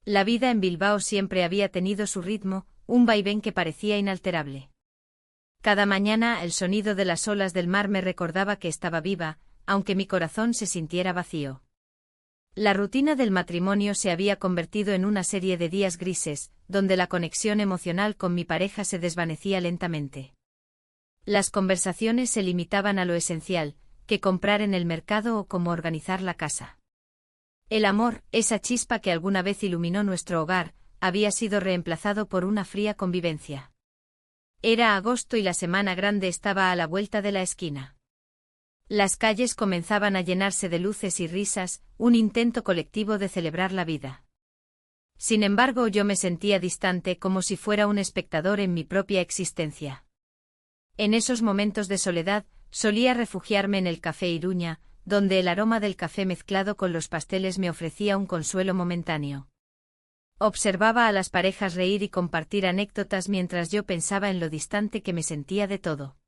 La vida en Bilbao siempre había tenido su ritmo, un vaivén que parecía inalterable. Cada mañana el sonido de las olas del mar me recordaba que estaba viva, aunque mi corazón se sintiera vacío. La rutina del matrimonio se había convertido en una serie de días grises, donde la conexión emocional con mi pareja se desvanecía lentamente. Las conversaciones se limitaban a lo esencial, qué comprar en el mercado o cómo organizar la casa. El amor, esa chispa que alguna vez iluminó nuestro hogar, había sido reemplazado por una fría convivencia. Era agosto y la semana grande estaba a la vuelta de la esquina. Las calles comenzaban a llenarse de luces y risas, un intento colectivo de celebrar la vida. Sin embargo, yo me sentía distante como si fuera un espectador en mi propia existencia. En esos momentos de soledad, solía refugiarme en el café Iruña, donde el aroma del café mezclado con los pasteles me ofrecía un consuelo momentáneo. Observaba a las parejas reír y compartir anécdotas mientras yo pensaba en lo distante que me sentía de todo.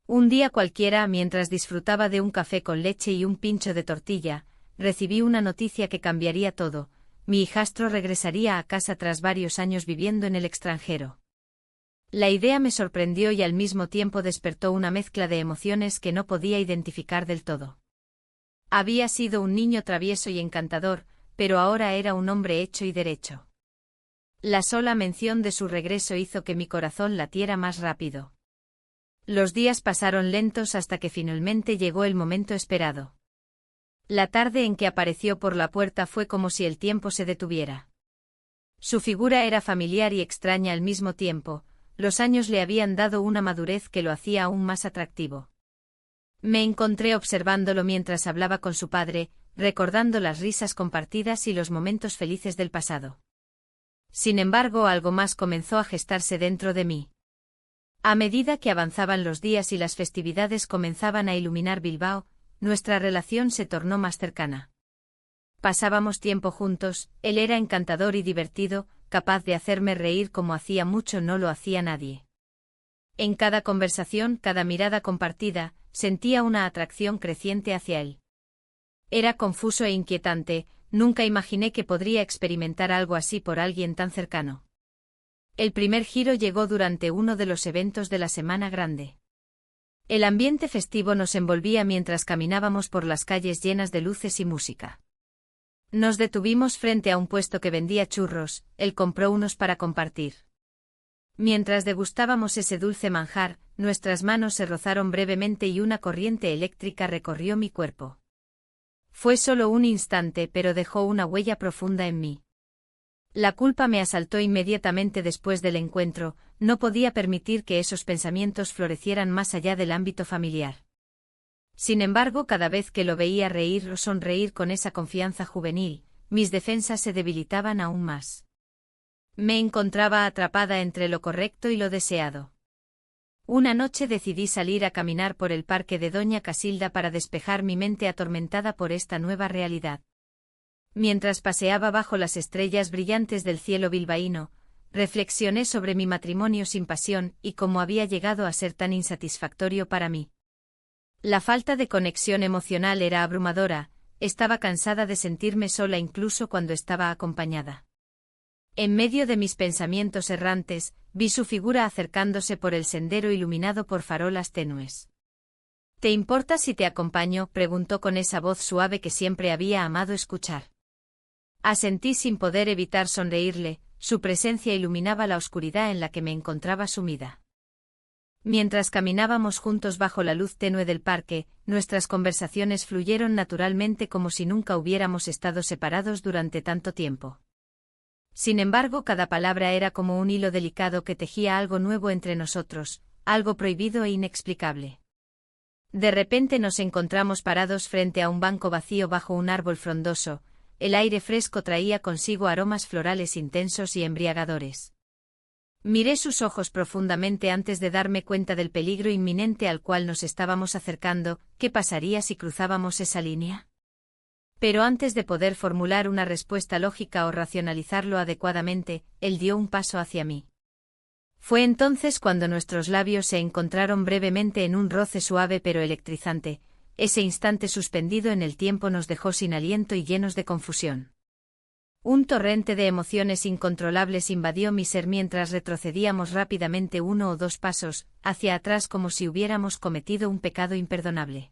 Un día cualquiera, mientras disfrutaba de un café con leche y un pincho de tortilla, recibí una noticia que cambiaría todo: mi hijastro regresaría a casa tras varios años viviendo en el extranjero. La idea me sorprendió y al mismo tiempo despertó una mezcla de emociones que no podía identificar del todo. Había sido un niño travieso y encantador, pero ahora era un hombre hecho y derecho. La sola mención de su regreso hizo que mi corazón latiera más rápido. Los días pasaron lentos hasta que finalmente llegó el momento esperado. La tarde en que apareció por la puerta fue como si el tiempo se detuviera. Su figura era familiar y extraña al mismo tiempo, los años le habían dado una madurez que lo hacía aún más atractivo. Me encontré observándolo mientras hablaba con su padre, recordando las risas compartidas y los momentos felices del pasado. Sin embargo, algo más comenzó a gestarse dentro de mí. A medida que avanzaban los días y las festividades comenzaban a iluminar Bilbao, nuestra relación se tornó más cercana. Pasábamos tiempo juntos, él era encantador y divertido, capaz de hacerme reír como hacía mucho no lo hacía nadie. En cada conversación, cada mirada compartida, sentía una atracción creciente hacia él. Era confuso e inquietante, nunca imaginé que podría experimentar algo así por alguien tan cercano. El primer giro llegó durante uno de los eventos de la Semana Grande. El ambiente festivo nos envolvía mientras caminábamos por las calles llenas de luces y música. Nos detuvimos frente a un puesto que vendía churros, él compró unos para compartir. Mientras degustábamos ese dulce manjar, nuestras manos se rozaron brevemente y una corriente eléctrica recorrió mi cuerpo. Fue solo un instante, pero dejó una huella profunda en mí. La culpa me asaltó inmediatamente después del encuentro, no podía permitir que esos pensamientos florecieran más allá del ámbito familiar. Sin embargo, cada vez que lo veía reír o sonreír con esa confianza juvenil, mis defensas se debilitaban aún más. Me encontraba atrapada entre lo correcto y lo deseado. Una noche decidí salir a caminar por el parque de Doña Casilda para despejar mi mente atormentada por esta nueva realidad. Mientras paseaba bajo las estrellas brillantes del cielo bilbaíno, reflexioné sobre mi matrimonio sin pasión y cómo había llegado a ser tan insatisfactorio para mí. La falta de conexión emocional era abrumadora, estaba cansada de sentirme sola incluso cuando estaba acompañada. En medio de mis pensamientos errantes, vi su figura acercándose por el sendero iluminado por farolas tenues. ¿Te importa si te acompaño?, preguntó con esa voz suave que siempre había amado escuchar. Asentí sin poder evitar sonreírle, su presencia iluminaba la oscuridad en la que me encontraba sumida. Mientras caminábamos juntos bajo la luz tenue del parque, nuestras conversaciones fluyeron naturalmente como si nunca hubiéramos estado separados durante tanto tiempo. Sin embargo, cada palabra era como un hilo delicado que tejía algo nuevo entre nosotros, algo prohibido e inexplicable. De repente nos encontramos parados frente a un banco vacío bajo un árbol frondoso. El aire fresco traía consigo aromas florales intensos y embriagadores. Miré sus ojos profundamente antes de darme cuenta del peligro inminente al cual nos estábamos acercando. ¿Qué pasaría si cruzábamos esa línea? Pero antes de poder formular una respuesta lógica o racionalizarlo adecuadamente, él dio un paso hacia mí. Fue entonces cuando nuestros labios se encontraron brevemente en un roce suave pero electrizante. Ese instante suspendido en el tiempo nos dejó sin aliento y llenos de confusión. Un torrente de emociones incontrolables invadió mi ser mientras retrocedíamos rápidamente 1 o 2 pasos hacia atrás como si hubiéramos cometido un pecado imperdonable.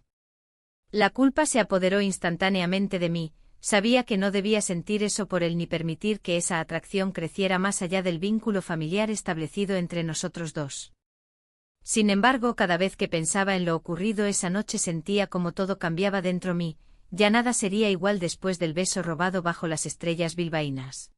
La culpa se apoderó instantáneamente de mí. Sabía que no debía sentir eso por él ni permitir que esa atracción creciera más allá del vínculo familiar establecido entre nosotros dos. Sin embargo, cada vez que pensaba en lo ocurrido esa noche sentía como todo cambiaba dentro mí. Ya nada sería igual después del beso robado bajo las estrellas bilbaínas.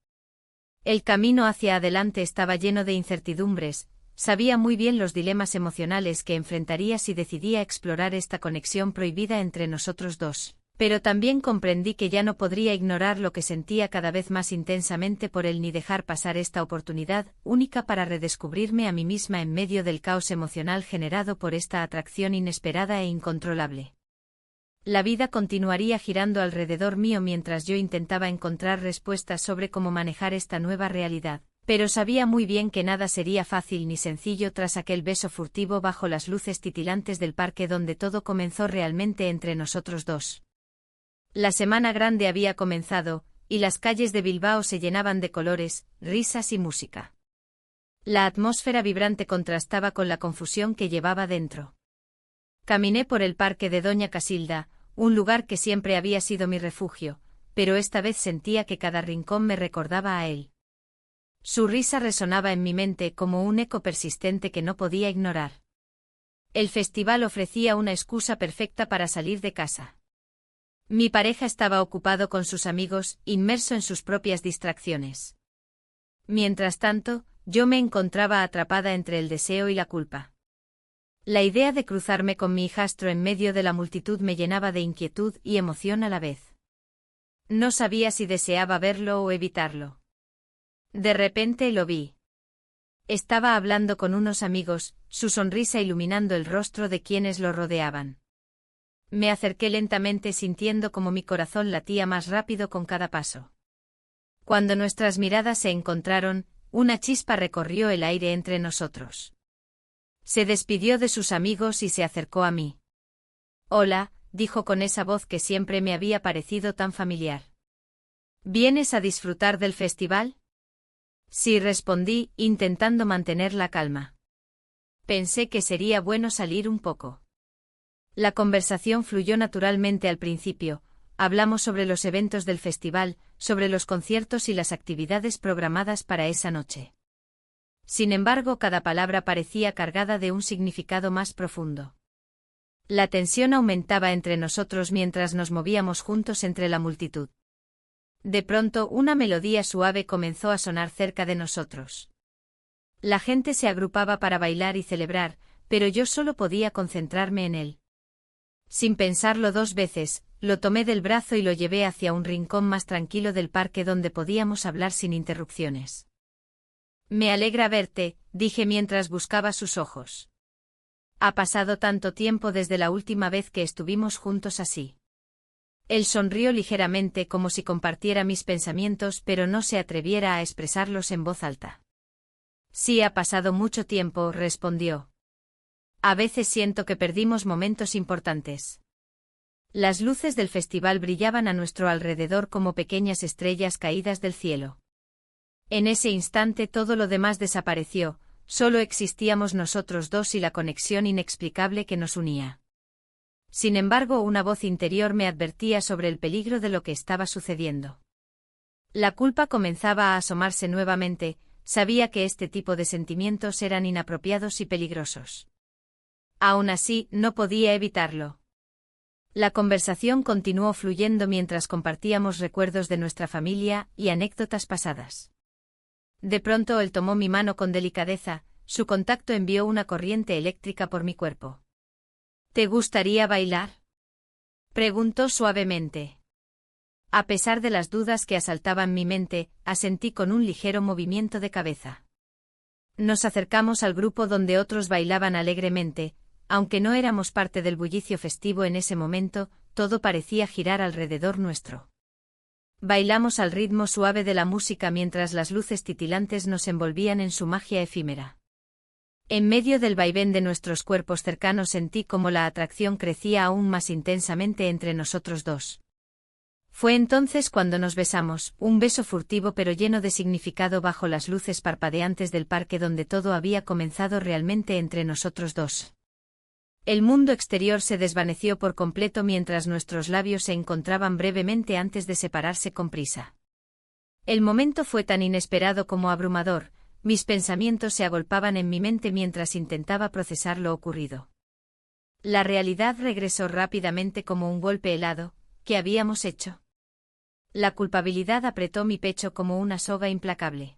El camino hacia adelante estaba lleno de incertidumbres. Sabía muy bien los dilemas emocionales que enfrentaría si decidía explorar esta conexión prohibida entre nosotros dos. Pero también comprendí que ya no podría ignorar lo que sentía cada vez más intensamente por él ni dejar pasar esta oportunidad única para redescubrirme a mí misma en medio del caos emocional generado por esta atracción inesperada e incontrolable. La vida continuaría girando alrededor mío mientras yo intentaba encontrar respuestas sobre cómo manejar esta nueva realidad, pero sabía muy bien que nada sería fácil ni sencillo tras aquel beso furtivo bajo las luces titilantes del parque donde todo comenzó realmente entre nosotros dos. La semana grande había comenzado, y las calles de Bilbao se llenaban de colores, risas y música. La atmósfera vibrante contrastaba con la confusión que llevaba dentro. Caminé por el parque de Doña Casilda, un lugar que siempre había sido mi refugio, pero esta vez sentía que cada rincón me recordaba a él. Su risa resonaba en mi mente como un eco persistente que no podía ignorar. El festival ofrecía una excusa perfecta para salir de casa. Mi pareja estaba ocupado con sus amigos, inmerso en sus propias distracciones. Mientras tanto, yo me encontraba atrapada entre el deseo y la culpa. La idea de cruzarme con mi hijastro en medio de la multitud me llenaba de inquietud y emoción a la vez. No sabía si deseaba verlo o evitarlo. De repente lo vi. Estaba hablando con unos amigos, su sonrisa iluminando el rostro de quienes lo rodeaban. Me acerqué lentamente sintiendo como mi corazón latía más rápido con cada paso. Cuando nuestras miradas se encontraron, una chispa recorrió el aire entre nosotros. Se despidió de sus amigos y se acercó a mí. «Hola», dijo con esa voz que siempre me había parecido tan familiar. «¿Vienes a disfrutar del festival?» Sí, respondí, intentando mantener la calma. Pensé que sería bueno salir un poco. La conversación fluyó naturalmente al principio. Hablamos sobre los eventos del festival, sobre los conciertos y las actividades programadas para esa noche. Sin embargo, cada palabra parecía cargada de un significado más profundo. La tensión aumentaba entre nosotros mientras nos movíamos juntos entre la multitud. De pronto, una melodía suave comenzó a sonar cerca de nosotros. La gente se agrupaba para bailar y celebrar, pero yo solo podía concentrarme en él. Sin pensarlo 2 veces, lo tomé del brazo y lo llevé hacia un rincón más tranquilo del parque donde podíamos hablar sin interrupciones. «Me alegra verte», dije mientras buscaba sus ojos. «Ha pasado tanto tiempo desde la última vez que estuvimos juntos así». Él sonrió ligeramente como si compartiera mis pensamientos pero no se atreviera a expresarlos en voz alta. «Sí, ha pasado mucho tiempo», respondió. «A veces siento que perdimos momentos importantes». Las luces del festival brillaban a nuestro alrededor como pequeñas estrellas caídas del cielo. En ese instante todo lo demás desapareció, solo existíamos nosotros dos y la conexión inexplicable que nos unía. Sin embargo, una voz interior me advertía sobre el peligro de lo que estaba sucediendo. La culpa comenzaba a asomarse nuevamente, sabía que este tipo de sentimientos eran inapropiados y peligrosos. Aún así, no podía evitarlo. La conversación continuó fluyendo mientras compartíamos recuerdos de nuestra familia y anécdotas pasadas. De pronto él tomó mi mano con delicadeza, su contacto envió una corriente eléctrica por mi cuerpo. «¿Te gustaría bailar?», preguntó suavemente. A pesar de las dudas que asaltaban mi mente, asentí con un ligero movimiento de cabeza. Nos acercamos al grupo donde otros bailaban alegremente. Aunque no éramos parte del bullicio festivo en ese momento, todo parecía girar alrededor nuestro. Bailamos al ritmo suave de la música mientras las luces titilantes nos envolvían en su magia efímera. En medio del vaivén de nuestros cuerpos cercanos sentí como la atracción crecía aún más intensamente entre nosotros dos. Fue entonces cuando nos besamos, un beso furtivo pero lleno de significado bajo las luces parpadeantes del parque donde todo había comenzado realmente entre nosotros dos. El mundo exterior se desvaneció por completo mientras nuestros labios se encontraban brevemente antes de separarse con prisa. El momento fue tan inesperado como abrumador, mis pensamientos se agolpaban en mi mente mientras intentaba procesar lo ocurrido. La realidad regresó rápidamente como un golpe helado. ¿Qué habíamos hecho? La culpabilidad apretó mi pecho como una soga implacable.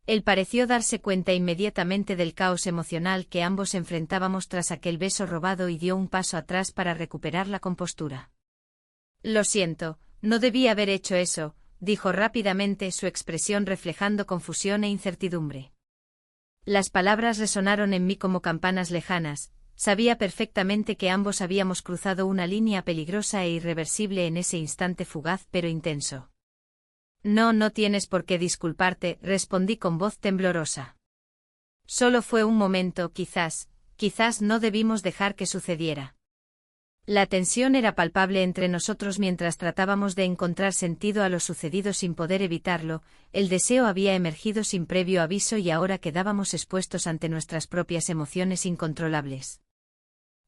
Él pareció darse cuenta inmediatamente del caos emocional que ambos enfrentábamos tras aquel beso robado y dio un paso atrás para recuperar la compostura. Lo siento, no debí haber hecho eso, dijo rápidamente, su expresión reflejando confusión e incertidumbre. Las palabras resonaron en mí como campanas lejanas. Sabía perfectamente que ambos habíamos cruzado una línea peligrosa e irreversible en ese instante fugaz pero intenso. No tienes por qué disculparte, respondí con voz temblorosa. Solo fue un momento, quizás no debimos dejar que sucediera. La tensión era palpable entre nosotros mientras tratábamos de encontrar sentido a lo sucedido sin poder evitarlo, el deseo había emergido sin previo aviso y ahora quedábamos expuestos ante nuestras propias emociones incontrolables.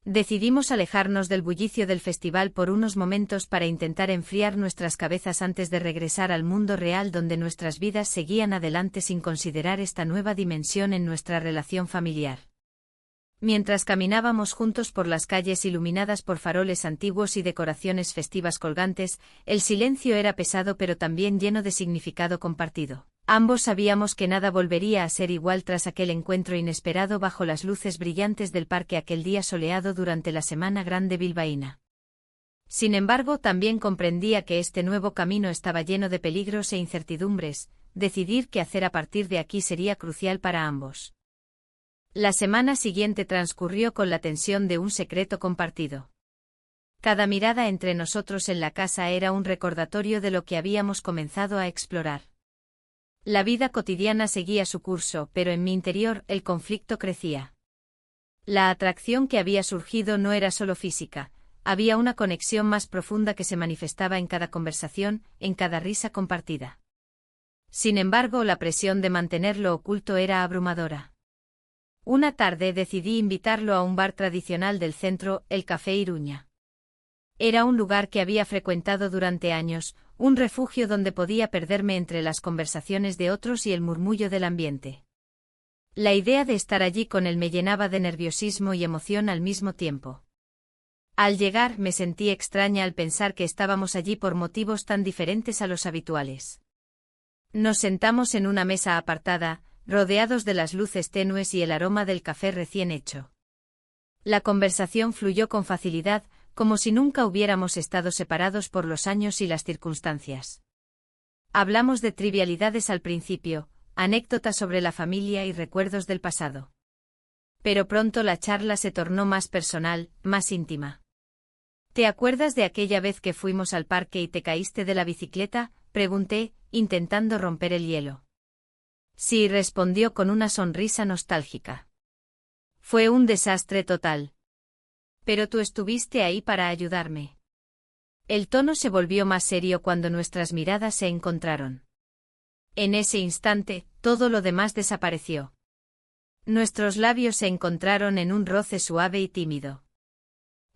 Decidimos alejarnos del bullicio del festival por unos momentos para intentar enfriar nuestras cabezas antes de regresar al mundo real donde nuestras vidas seguían adelante sin considerar esta nueva dimensión en nuestra relación familiar. Mientras caminábamos juntos por las calles iluminadas por faroles antiguos y decoraciones festivas colgantes, el silencio era pesado pero también lleno de significado compartido. Ambos sabíamos que nada volvería a ser igual tras aquel encuentro inesperado bajo las luces brillantes del parque aquel día soleado durante la Semana Grande bilbaína. Sin embargo, también comprendía que este nuevo camino estaba lleno de peligros e incertidumbres. Decidir qué hacer a partir de aquí sería crucial para ambos. La semana siguiente transcurrió con la tensión de un secreto compartido. Cada mirada entre nosotros en la casa era un recordatorio de lo que habíamos comenzado a explorar. La vida cotidiana seguía su curso, pero en mi interior el conflicto crecía. La atracción que había surgido no era solo física, había una conexión más profunda que se manifestaba en cada conversación, en cada risa compartida. Sin embargo, la presión de mantenerlo oculto era abrumadora. Una tarde decidí invitarlo a un bar tradicional del centro, el Café Iruña. Era un lugar que había frecuentado durante años, un refugio donde podía perderme entre las conversaciones de otros y el murmullo del ambiente. La idea de estar allí con él me llenaba de nerviosismo y emoción al mismo tiempo. Al llegar me sentí extraña al pensar que estábamos allí por motivos tan diferentes a los habituales. Nos sentamos en una mesa apartada, rodeados de las luces tenues y el aroma del café recién hecho. La conversación fluyó con facilidad, como si nunca hubiéramos estado separados por los años y las circunstancias. Hablamos de trivialidades al principio, anécdotas sobre la familia y recuerdos del pasado. Pero pronto la charla se tornó más personal, más íntima. ¿Te acuerdas de aquella vez que fuimos al parque y te caíste de la bicicleta?, pregunté, intentando romper el hielo. Sí, respondió con una sonrisa nostálgica. Fue un desastre total. Pero tú estuviste ahí para ayudarme. El tono se volvió más serio cuando nuestras miradas se encontraron. En ese instante, todo lo demás desapareció. Nuestros labios se encontraron en un roce suave y tímido.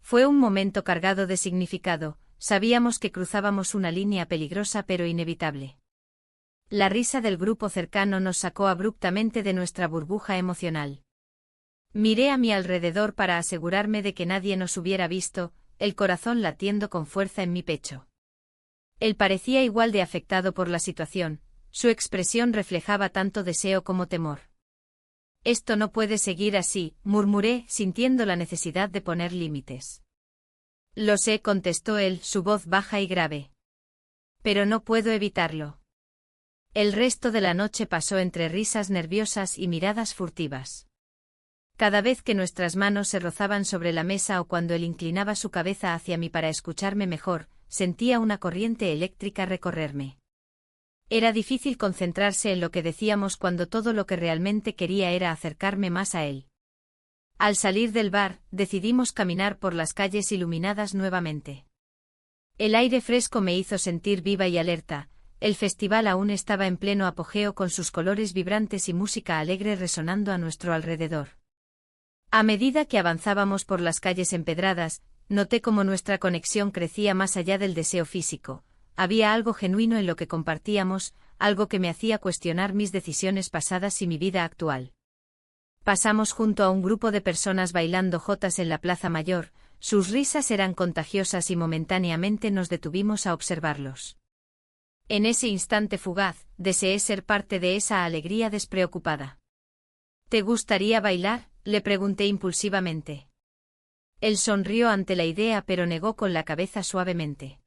Fue un momento cargado de significado, sabíamos que cruzábamos una línea peligrosa pero inevitable. La risa del grupo cercano nos sacó abruptamente de nuestra burbuja emocional. Miré a mi alrededor para asegurarme de que nadie nos hubiera visto, el corazón latiendo con fuerza en mi pecho. Él parecía igual de afectado por la situación, su expresión reflejaba tanto deseo como temor. Esto no puede seguir así, murmuré, sintiendo la necesidad de poner límites. Lo sé, contestó él, su voz baja y grave. Pero no puedo evitarlo. El resto de la noche pasó entre risas nerviosas y miradas furtivas. Cada vez que nuestras manos se rozaban sobre la mesa o cuando él inclinaba su cabeza hacia mí para escucharme mejor, sentía una corriente eléctrica recorrerme. Era difícil concentrarse en lo que decíamos cuando todo lo que realmente quería era acercarme más a él. Al salir del bar, decidimos caminar por las calles iluminadas nuevamente. El aire fresco me hizo sentir viva y alerta. El festival aún estaba en pleno apogeo con sus colores vibrantes y música alegre resonando a nuestro alrededor. A medida que avanzábamos por las calles empedradas, noté cómo nuestra conexión crecía más allá del deseo físico. Había algo genuino en lo que compartíamos, algo que me hacía cuestionar mis decisiones pasadas y mi vida actual. Pasamos junto a un grupo de personas bailando jotas en la Plaza Mayor, sus risas eran contagiosas y momentáneamente nos detuvimos a observarlos. En ese instante fugaz, deseé ser parte de esa alegría despreocupada. ¿Te gustaría bailar?, le pregunté impulsivamente. Él sonrió ante la idea pero negó con la cabeza suavemente.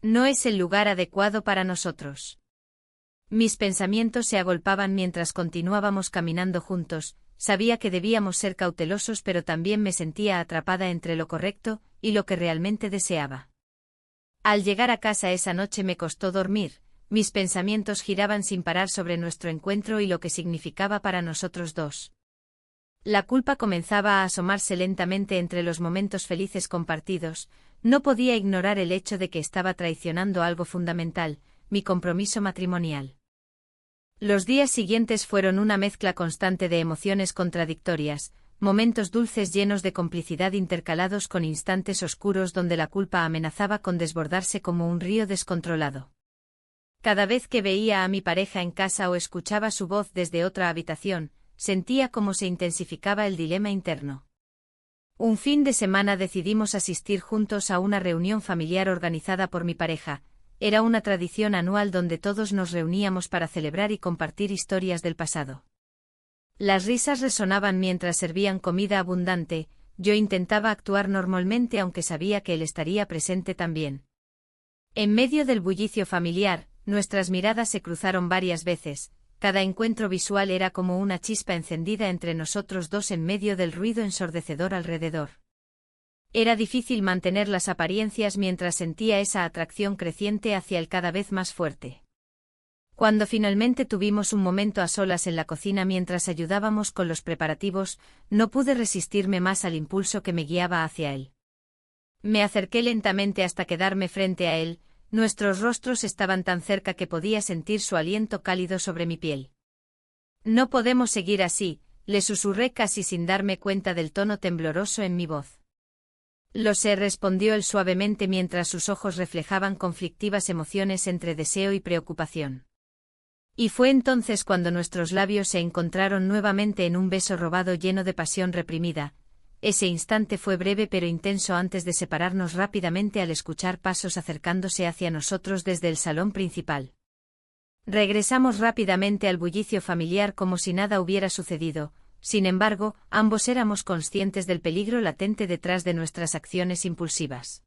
No es el lugar adecuado para nosotros. Mis pensamientos se agolpaban mientras continuábamos caminando juntos, sabía que debíamos ser cautelosos pero también me sentía atrapada entre lo correcto y lo que realmente deseaba. Al llegar a casa esa noche me costó dormir, mis pensamientos giraban sin parar sobre nuestro encuentro y lo que significaba para nosotros dos. La culpa comenzaba a asomarse lentamente entre los momentos felices compartidos, no podía ignorar el hecho de que estaba traicionando algo fundamental, mi compromiso matrimonial. Los días siguientes fueron una mezcla constante de emociones contradictorias, momentos dulces llenos de complicidad intercalados con instantes oscuros donde la culpa amenazaba con desbordarse como un río descontrolado. Cada vez que veía a mi pareja en casa o escuchaba su voz desde otra habitación, sentía cómo se intensificaba el dilema interno. Un fin de semana decidimos asistir juntos a una reunión familiar organizada por mi pareja. Era una tradición anual donde todos nos reuníamos para celebrar y compartir historias del pasado. Las risas resonaban mientras servían comida abundante, yo intentaba actuar normalmente aunque sabía que él estaría presente también. En medio del bullicio familiar, nuestras miradas se cruzaron varias veces, cada encuentro visual era como una chispa encendida entre nosotros dos en medio del ruido ensordecedor alrededor. Era difícil mantener las apariencias mientras sentía esa atracción creciente hacia el cada vez más fuerte. Cuando finalmente tuvimos un momento a solas en la cocina mientras ayudábamos con los preparativos, no pude resistirme más al impulso que me guiaba hacia él. Me acerqué lentamente hasta quedarme frente a él, nuestros rostros estaban tan cerca que podía sentir su aliento cálido sobre mi piel. No podemos seguir así, le susurré casi sin darme cuenta del tono tembloroso en mi voz. Lo sé, respondió él suavemente mientras sus ojos reflejaban conflictivas emociones entre deseo y preocupación. Y fue entonces cuando nuestros labios se encontraron nuevamente en un beso robado lleno de pasión reprimida. Ese instante fue breve pero intenso antes de separarnos rápidamente al escuchar pasos acercándose hacia nosotros desde el salón principal. Regresamos rápidamente al bullicio familiar como si nada hubiera sucedido. Sin embargo, ambos éramos conscientes del peligro latente detrás de nuestras acciones impulsivas.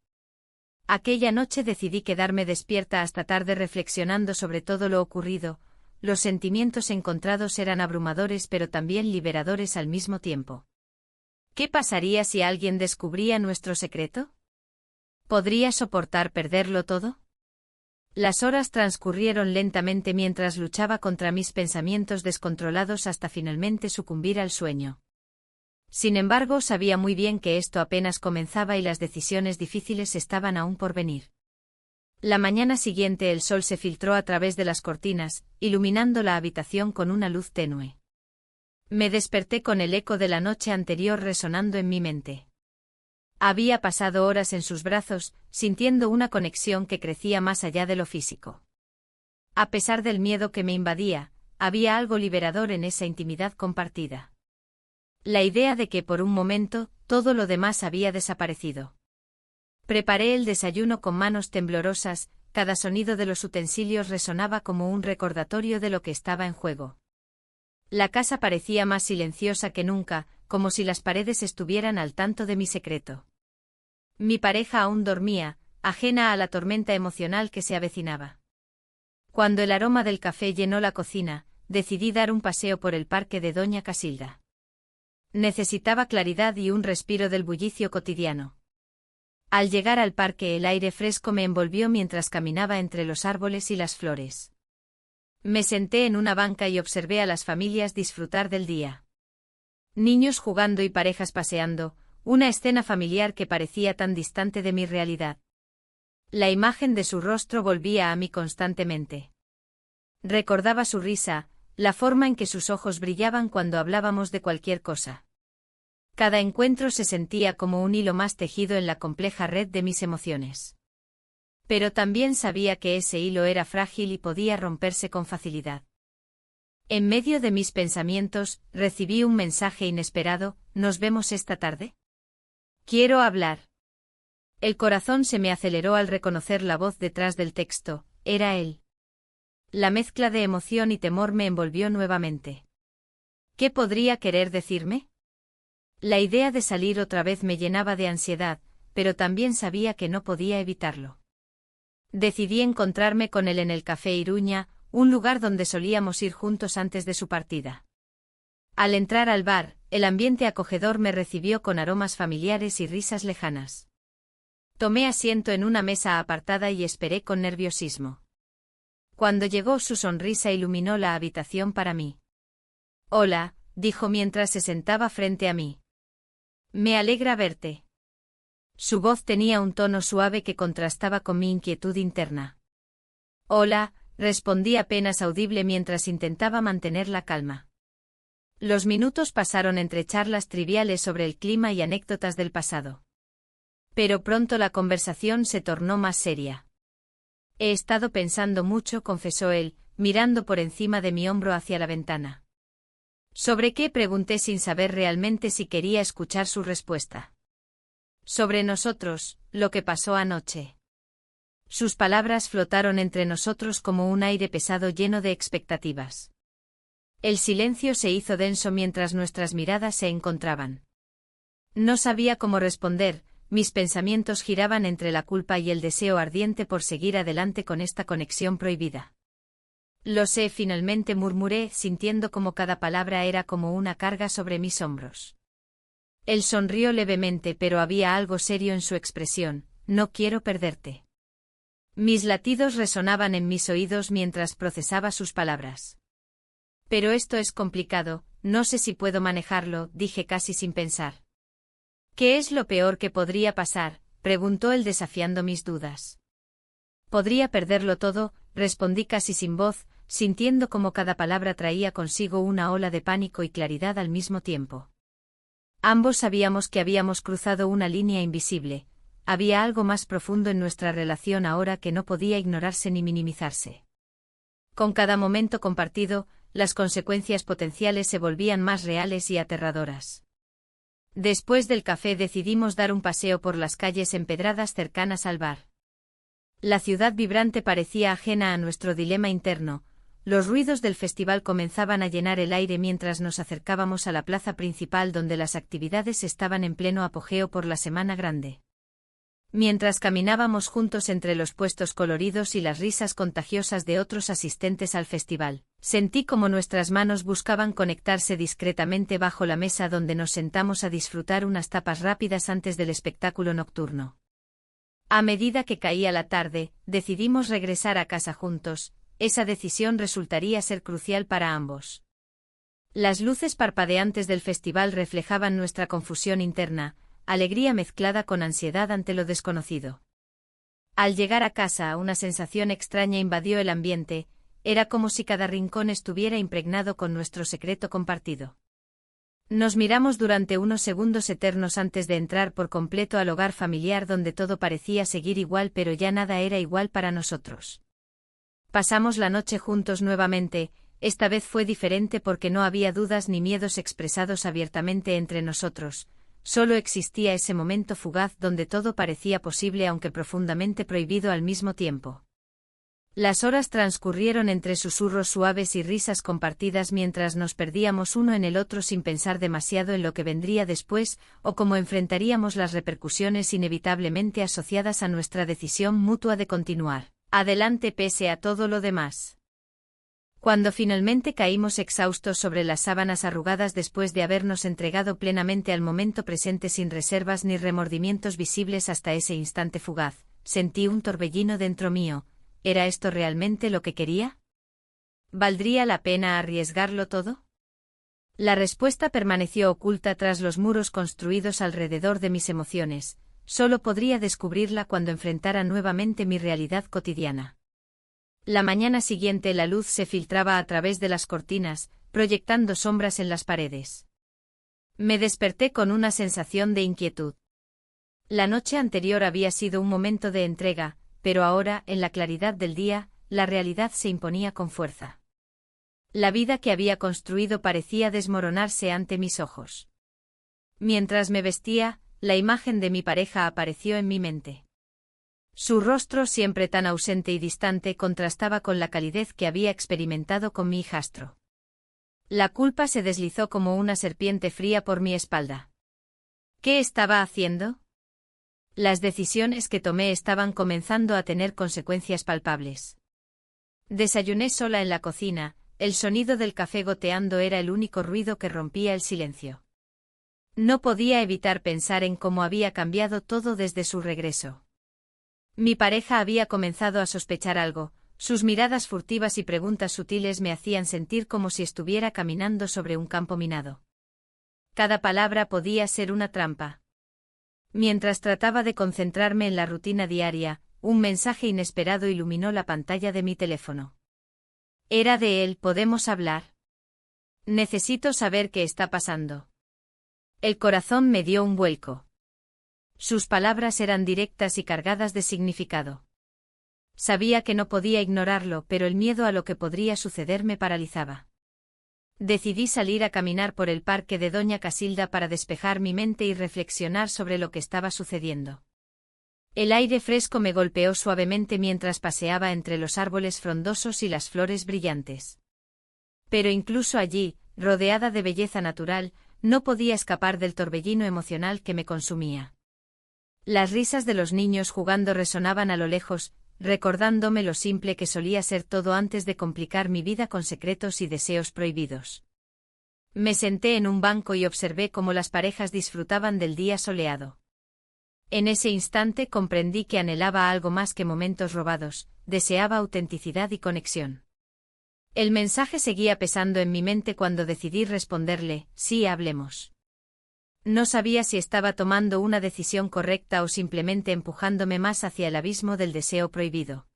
Aquella noche decidí quedarme despierta hasta tarde reflexionando sobre todo lo ocurrido. Los sentimientos encontrados eran abrumadores pero también liberadores al mismo tiempo. ¿Qué pasaría si alguien descubría nuestro secreto? ¿Podría soportar perderlo todo? Las horas transcurrieron lentamente mientras luchaba contra mis pensamientos descontrolados hasta finalmente sucumbir al sueño. Sin embargo, sabía muy bien que esto apenas comenzaba y las decisiones difíciles estaban aún por venir. La mañana siguiente el sol se filtró a través de las cortinas, iluminando la habitación con una luz tenue. Me desperté con el eco de la noche anterior resonando en mi mente. Había pasado horas en sus brazos, sintiendo una conexión que crecía más allá de lo físico. A pesar del miedo que me invadía, había algo liberador en esa intimidad compartida. La idea de que por un momento, todo lo demás había desaparecido. Preparé el desayuno con manos temblorosas, cada sonido de los utensilios resonaba como un recordatorio de lo que estaba en juego. La casa parecía más silenciosa que nunca, como si las paredes estuvieran al tanto de mi secreto. Mi pareja aún dormía, ajena a la tormenta emocional que se avecinaba. Cuando el aroma del café llenó la cocina, decidí dar un paseo por el parque de Doña Casilda. Necesitaba claridad y un respiro del bullicio cotidiano. Al llegar al parque el aire fresco me envolvió mientras caminaba entre los árboles y las flores. Me senté en una banca y observé a las familias disfrutar del día. Niños jugando y parejas paseando, una escena familiar que parecía tan distante de mi realidad. La imagen de su rostro volvía a mí constantemente. Recordaba su risa, la forma en que sus ojos brillaban cuando hablábamos de cualquier cosa. Cada encuentro se sentía como un hilo más tejido en la compleja red de mis emociones. Pero también sabía que ese hilo era frágil y podía romperse con facilidad. En medio de mis pensamientos, recibí un mensaje inesperado: ¿nos vemos esta tarde? Quiero hablar. El corazón se me aceleró al reconocer la voz detrás del texto. Era él. La mezcla de emoción y temor me envolvió nuevamente. ¿Qué podría querer decirme? La idea de salir otra vez me llenaba de ansiedad, pero también sabía que no podía evitarlo. Decidí encontrarme con él en el Café Iruña, un lugar donde solíamos ir juntos antes de su partida. Al entrar al bar, el ambiente acogedor me recibió con aromas familiares y risas lejanas. Tomé asiento en una mesa apartada y esperé con nerviosismo. Cuando llegó, su sonrisa iluminó la habitación para mí. «Hola», dijo mientras se sentaba frente a mí. «Me alegra verte». Su voz tenía un tono suave que contrastaba con mi inquietud interna. «Hola», respondí apenas audible mientras intentaba mantener la calma. Los minutos pasaron entre charlas triviales sobre el clima y anécdotas del pasado. Pero pronto la conversación se tornó más seria. «He estado pensando mucho», confesó él, mirando por encima de mi hombro hacia la ventana. «¿Sobre qué?», pregunté sin saber realmente si quería escuchar su respuesta. «Sobre nosotros, lo que pasó anoche». Sus palabras flotaron entre nosotros como un aire pesado lleno de expectativas. El silencio se hizo denso mientras nuestras miradas se encontraban. No sabía cómo responder. Mis pensamientos giraban entre la culpa y el deseo ardiente por seguir adelante con esta conexión prohibida. «Lo sé», finalmente murmuré, sintiendo como cada palabra era como una carga sobre mis hombros. Él sonrió levemente, pero había algo serio en su expresión. «No quiero perderte». Mis latidos resonaban en mis oídos mientras procesaba sus palabras. «Pero esto es complicado, no sé si puedo manejarlo», dije casi sin pensar. «¿Qué es lo peor que podría pasar?», preguntó él desafiando mis dudas. «Podría perderlo todo», respondí casi sin voz, sintiendo como cada palabra traía consigo una ola de pánico y claridad al mismo tiempo. Ambos sabíamos que habíamos cruzado una línea invisible. Había algo más profundo en nuestra relación ahora que no podía ignorarse ni minimizarse. Con cada momento compartido, las consecuencias potenciales se volvían más reales y aterradoras. Después del café decidimos dar un paseo por las calles empedradas cercanas al bar. La ciudad vibrante parecía ajena a nuestro dilema interno. Los ruidos del festival comenzaban a llenar el aire mientras nos acercábamos a la plaza principal donde las actividades estaban en pleno apogeo por la Semana Grande. Mientras caminábamos juntos entre los puestos coloridos y las risas contagiosas de otros asistentes al festival, sentí como nuestras manos buscaban conectarse discretamente bajo la mesa donde nos sentamos a disfrutar unas tapas rápidas antes del espectáculo nocturno. A medida que caía la tarde, decidimos regresar a casa juntos. Esa decisión resultaría ser crucial para ambos. Las luces parpadeantes del festival reflejaban nuestra confusión interna, alegría mezclada con ansiedad ante lo desconocido. Al llegar a casa, una sensación extraña invadió el ambiente. Era como si cada rincón estuviera impregnado con nuestro secreto compartido. Nos miramos durante unos segundos eternos antes de entrar por completo al hogar familiar donde todo parecía seguir igual, pero ya nada era igual para nosotros. Pasamos la noche juntos nuevamente. Esta vez fue diferente porque no había dudas ni miedos expresados abiertamente entre nosotros. Solo existía ese momento fugaz donde todo parecía posible aunque profundamente prohibido al mismo tiempo. Las horas transcurrieron entre susurros suaves y risas compartidas mientras nos perdíamos uno en el otro sin pensar demasiado en lo que vendría después o cómo enfrentaríamos las repercusiones inevitablemente asociadas a nuestra decisión mutua de continuar adelante pese a todo lo demás. Cuando finalmente caímos exhaustos sobre las sábanas arrugadas después de habernos entregado plenamente al momento presente sin reservas ni remordimientos visibles hasta ese instante fugaz, sentí un torbellino dentro mío. ¿Era esto realmente lo que quería? ¿Valdría la pena arriesgarlo todo? La respuesta permaneció oculta tras los muros construidos alrededor de mis emociones. solo podría descubrirla cuando enfrentara nuevamente mi realidad cotidiana. La mañana siguiente la luz se filtraba a través de las cortinas, proyectando sombras en las paredes. Me desperté con una sensación de inquietud. La noche anterior había sido un momento de entrega, pero ahora, en la claridad del día, la realidad se imponía con fuerza. La vida que había construido parecía desmoronarse ante mis ojos. Mientras me vestía, la imagen de mi pareja apareció en mi mente. Su rostro, siempre tan ausente y distante, contrastaba con la calidez que había experimentado con mi hijastro. La culpa se deslizó como una serpiente fría por mi espalda. ¿Qué estaba haciendo? Las decisiones que tomé estaban comenzando a tener consecuencias palpables. Desayuné sola en la cocina, el sonido del café goteando era el único ruido que rompía el silencio. No podía evitar pensar en cómo había cambiado todo desde su regreso. Mi pareja había comenzado a sospechar algo, sus miradas furtivas y preguntas sutiles me hacían sentir como si estuviera caminando sobre un campo minado. Cada palabra podía ser una trampa. Mientras trataba de concentrarme en la rutina diaria, un mensaje inesperado iluminó la pantalla de mi teléfono. Era de él. ¿Podemos hablar? Necesito saber qué está pasando. El corazón me dio un vuelco. Sus palabras eran directas y cargadas de significado. Sabía que no podía ignorarlo, pero el miedo a lo que podría suceder me paralizaba. Decidí salir a caminar por el parque de Doña Casilda para despejar mi mente y reflexionar sobre lo que estaba sucediendo. El aire fresco me golpeó suavemente mientras paseaba entre los árboles frondosos y las flores brillantes. Pero incluso allí, rodeada de belleza natural, no podía escapar del torbellino emocional que me consumía. Las risas de los niños jugando resonaban a lo lejos, recordándome lo simple que solía ser todo antes de complicar mi vida con secretos y deseos prohibidos. Me senté en un banco y observé cómo las parejas disfrutaban del día soleado. En ese instante comprendí que anhelaba algo más que momentos robados, deseaba autenticidad y conexión. El mensaje seguía pesando en mi mente cuando decidí responderle: sí, hablemos. No sabía si estaba tomando una decisión correcta o simplemente empujándome más hacia el abismo del deseo prohibido.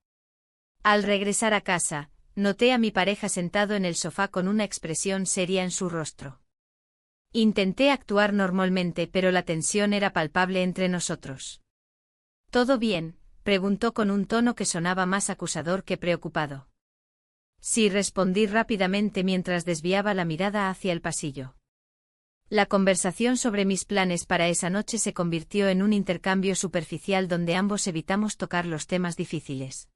Al regresar a casa, noté a mi pareja sentado en el sofá con una expresión seria en su rostro. Intenté actuar normalmente, pero la tensión era palpable entre nosotros. ¿Todo bien?, preguntó con un tono que sonaba más acusador que preocupado. Sí, respondí rápidamente mientras desviaba la mirada hacia el pasillo. La conversación sobre mis planes para esa noche se convirtió en un intercambio superficial donde ambos evitamos tocar los temas difíciles.